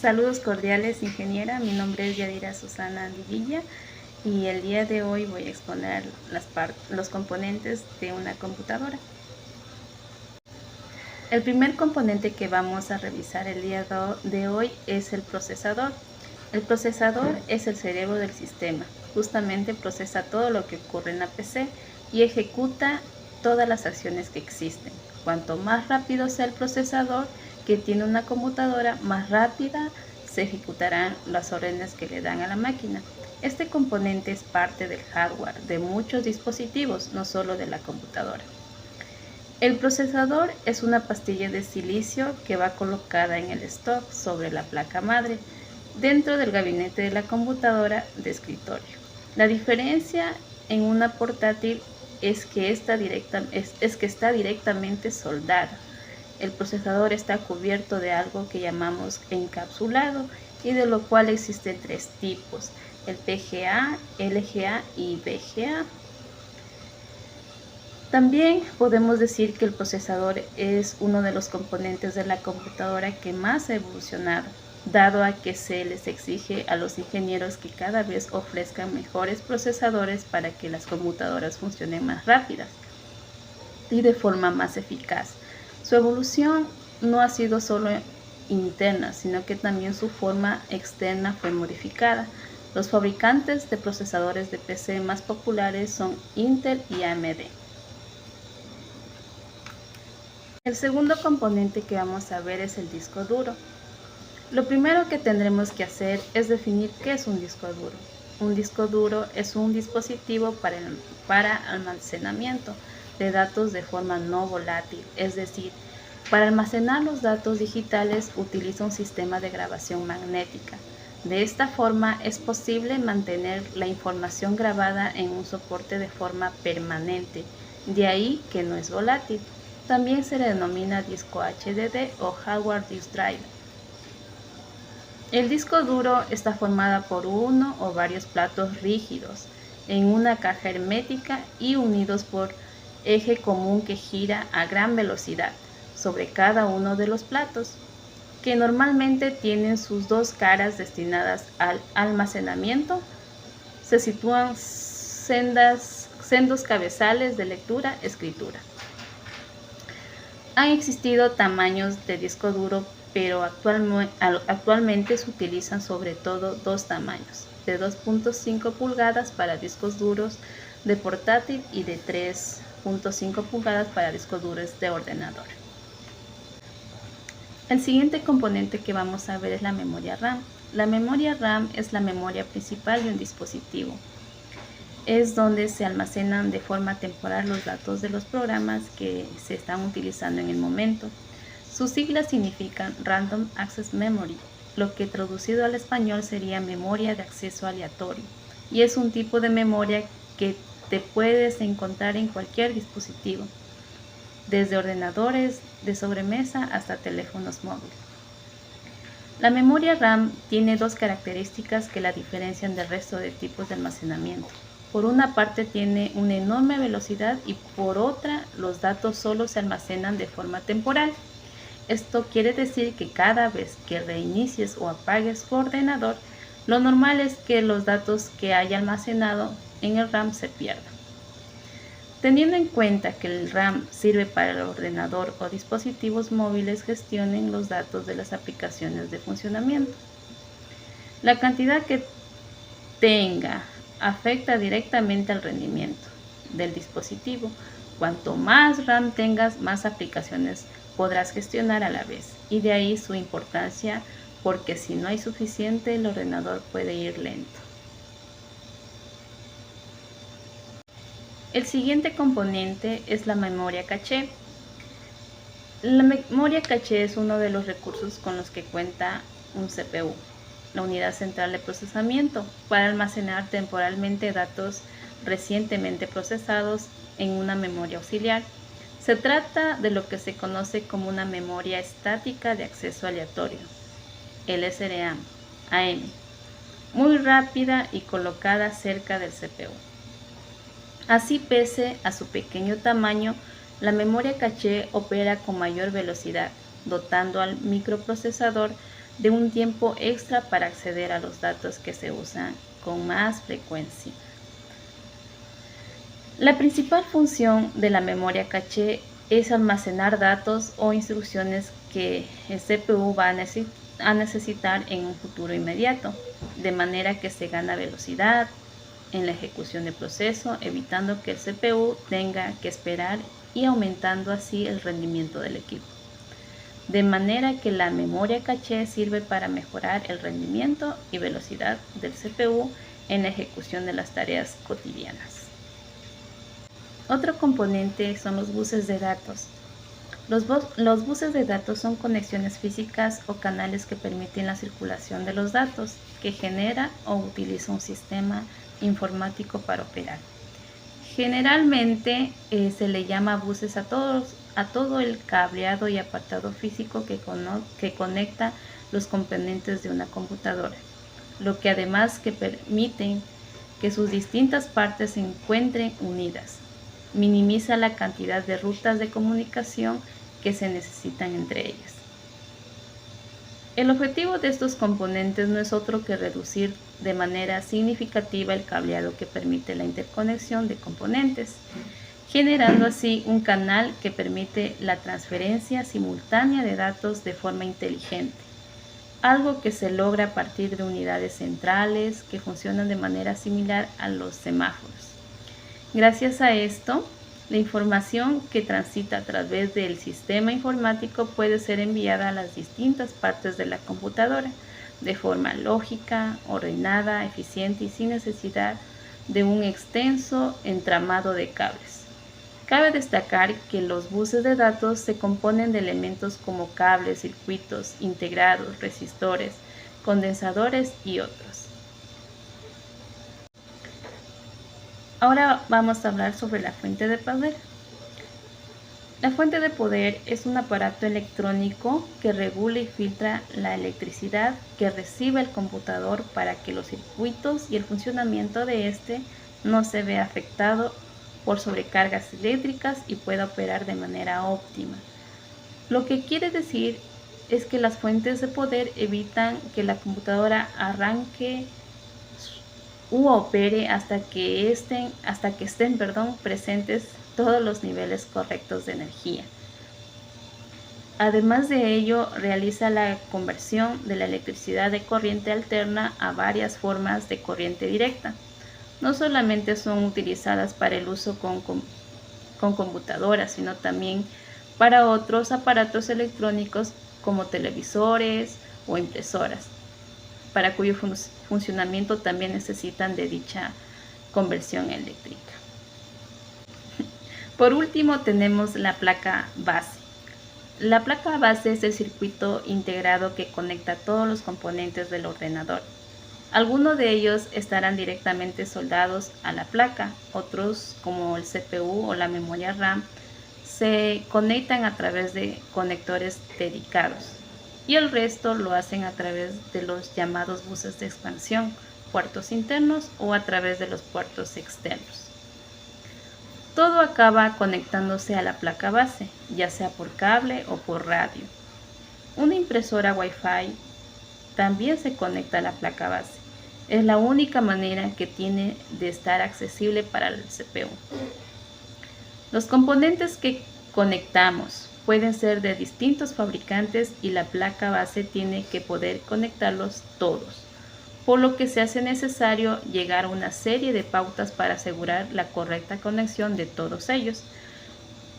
Saludos cordiales, ingeniera. Mi nombre es Yadira Susana Andivilla y el día de hoy voy a exponer los componentes de una computadora. El primer componente que vamos a revisar el día de hoy es el procesador. El procesador es el cerebro del sistema. Justamente procesa todo lo que ocurre en la PC y ejecuta todas las acciones que existen. Cuanto más rápido sea el procesador que tiene una computadora, más rápida se ejecutarán las órdenes que le dan a la máquina. Este componente es parte del hardware de muchos dispositivos, no solo de la computadora. El procesador es una pastilla de silicio que va colocada en el stock sobre la placa madre, dentro del gabinete de la computadora de escritorio. La diferencia en una portátil es que está directamente soldada. El procesador está cubierto de algo que llamamos encapsulado y de lo cual existen tres tipos: el PGA, LGA y VGA. También podemos decir que el procesador es uno de los componentes de la computadora que más ha evolucionado, dado a que se les exige a los ingenieros que cada vez ofrezcan mejores procesadores para que las computadoras funcionen más rápidas y de forma más eficaz. Su evolución no ha sido solo interna, sino que también su forma externa fue modificada. Los fabricantes de procesadores de PC más populares son Intel y AMD. El segundo componente que vamos a ver es el disco duro. Lo primero que tendremos que hacer es definir qué es un disco duro. Un disco duro es un dispositivo para almacenamiento de datos de forma no volátil, es decir, para almacenar los datos digitales utiliza un sistema de grabación magnética. De esta forma es posible mantener la información grabada en un soporte de forma permanente, de ahí que no es volátil. También se le denomina disco HDD o Hardware Disk Drive. El disco duro está formado por uno o varios platos rígidos en una caja hermética y unidos por eje común que gira a gran velocidad sobre cada uno de los platos, que normalmente tienen sus dos caras destinadas al almacenamiento. Se sitúan sendos cabezales de lectura-escritura. Han existido tamaños de disco duro, pero actualmente se utilizan sobre todo dos tamaños, de 2.5 pulgadas para discos duros de portátil y de 3.5 pulgadas para discos duros de ordenador. El siguiente componente que vamos a ver es la memoria RAM. La memoria RAM es la memoria principal de un dispositivo. Es donde se almacenan de forma temporal los datos de los programas que se están utilizando en el momento. Sus siglas significan Random Access Memory, lo que traducido al español sería memoria de acceso aleatorio, y es un tipo de memoria que te puedes encontrar en cualquier dispositivo, desde ordenadores de sobremesa hasta teléfonos móviles. La memoria RAM tiene dos características que la diferencian del resto de tipos de almacenamiento. Por una parte tiene una enorme velocidad y por otra los datos solo se almacenan de forma temporal. Esto quiere decir que cada vez que reinicies o apagues tu ordenador, lo normal es que los datos que haya almacenado en el RAM se pierdan. Teniendo en cuenta que el RAM sirve para el ordenador o dispositivos móviles gestionen los datos de las aplicaciones de funcionamiento. La cantidad que tenga afecta directamente al rendimiento del dispositivo. Cuanto más RAM tengas, más aplicaciones podrás gestionar a la vez, y de ahí su importancia, porque si no hay suficiente, el ordenador puede ir lento. El siguiente componente es la memoria caché. La memoria caché es uno de los recursos con los que cuenta un CPU, la unidad central de procesamiento, para almacenar temporalmente datos recientemente procesados en una memoria auxiliar. Se trata de lo que se conoce como una memoria estática de acceso aleatorio, LSRAM, muy rápida y colocada cerca del CPU. Así, pese a su pequeño tamaño, la memoria caché opera con mayor velocidad, dotando al microprocesador de un tiempo extra para acceder a los datos que se usan con más frecuencia. La principal función de la memoria caché es almacenar datos o instrucciones que el CPU va a necesitar en un futuro inmediato, de manera que se gana velocidad en la ejecución del proceso, evitando que el CPU tenga que esperar y aumentando así el rendimiento del equipo. De manera que la memoria caché sirve para mejorar el rendimiento y velocidad del CPU en la ejecución de las tareas cotidianas. Otro componente son los buses de datos. Los buses de datos son conexiones físicas o canales que permiten la circulación de los datos que genera o utiliza un sistema informático para operar. Generalmente se le llama buses a todo el cableado y apartado físico que conecta los componentes de una computadora, lo que además que permiten que sus distintas partes se encuentren unidas. Minimiza la cantidad de rutas de comunicación que se necesitan entre ellas. El objetivo de estos componentes no es otro que reducir de manera significativa el cableado que permite la interconexión de componentes, generando así un canal que permite la transferencia simultánea de datos de forma inteligente, algo que se logra a partir de unidades centrales que funcionan de manera similar a los semáforos. Gracias a esto, la información que transita a través del sistema informático puede ser enviada a las distintas partes de la computadora de forma lógica, ordenada, eficiente y sin necesidad de un extenso entramado de cables. Cabe destacar que los buses de datos se componen de elementos como cables, circuitos integrados, resistores, condensadores y otros. Ahora vamos a hablar sobre la fuente de poder. La fuente de poder es un aparato electrónico que regula y filtra la electricidad que recibe el computador para que los circuitos y el funcionamiento de este no se vea afectado por sobrecargas eléctricas y pueda operar de manera óptima. Lo que quiere decir es que las fuentes de poder evitan que la computadora arranque u opere hasta que estén presentes todos los niveles correctos de energía. Además de ello, realiza la conversión de la electricidad de corriente alterna a varias formas de corriente directa. No solamente son utilizadas para el uso con computadoras, sino también para otros aparatos electrónicos como televisores o impresoras, para cuyo funcionamiento también necesitan de dicha conversión eléctrica. Por último, tenemos la placa base. La placa base es el circuito integrado que conecta todos los componentes del ordenador. Algunos de ellos estarán directamente soldados a la placa, otros como el CPU o la memoria RAM se conectan a través de conectores dedicados y el resto lo hacen a través de los llamados buses de expansión, puertos internos o a través de los puertos externos. Todo acaba conectándose a la placa base, ya sea por cable o por radio. Una impresora Wi-Fi también se conecta a la placa base. Es la única manera que tiene de estar accesible para el CPU. Los componentes que conectamos pueden ser de distintos fabricantes y la placa base tiene que poder conectarlos todos, por lo que se hace necesario llegar a una serie de pautas para asegurar la correcta conexión de todos ellos.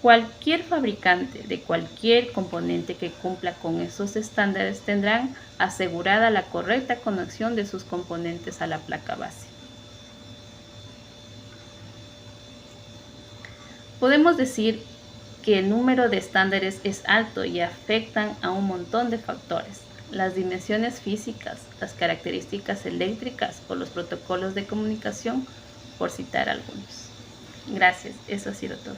Cualquier fabricante de cualquier componente que cumpla con esos estándares tendrán asegurada la correcta conexión de sus componentes a la placa base. Podemos decir que el número de estándares es alto y afectan a un montón de factores: las dimensiones físicas, las características eléctricas o los protocolos de comunicación, por citar algunos. Gracias, eso ha sido todo.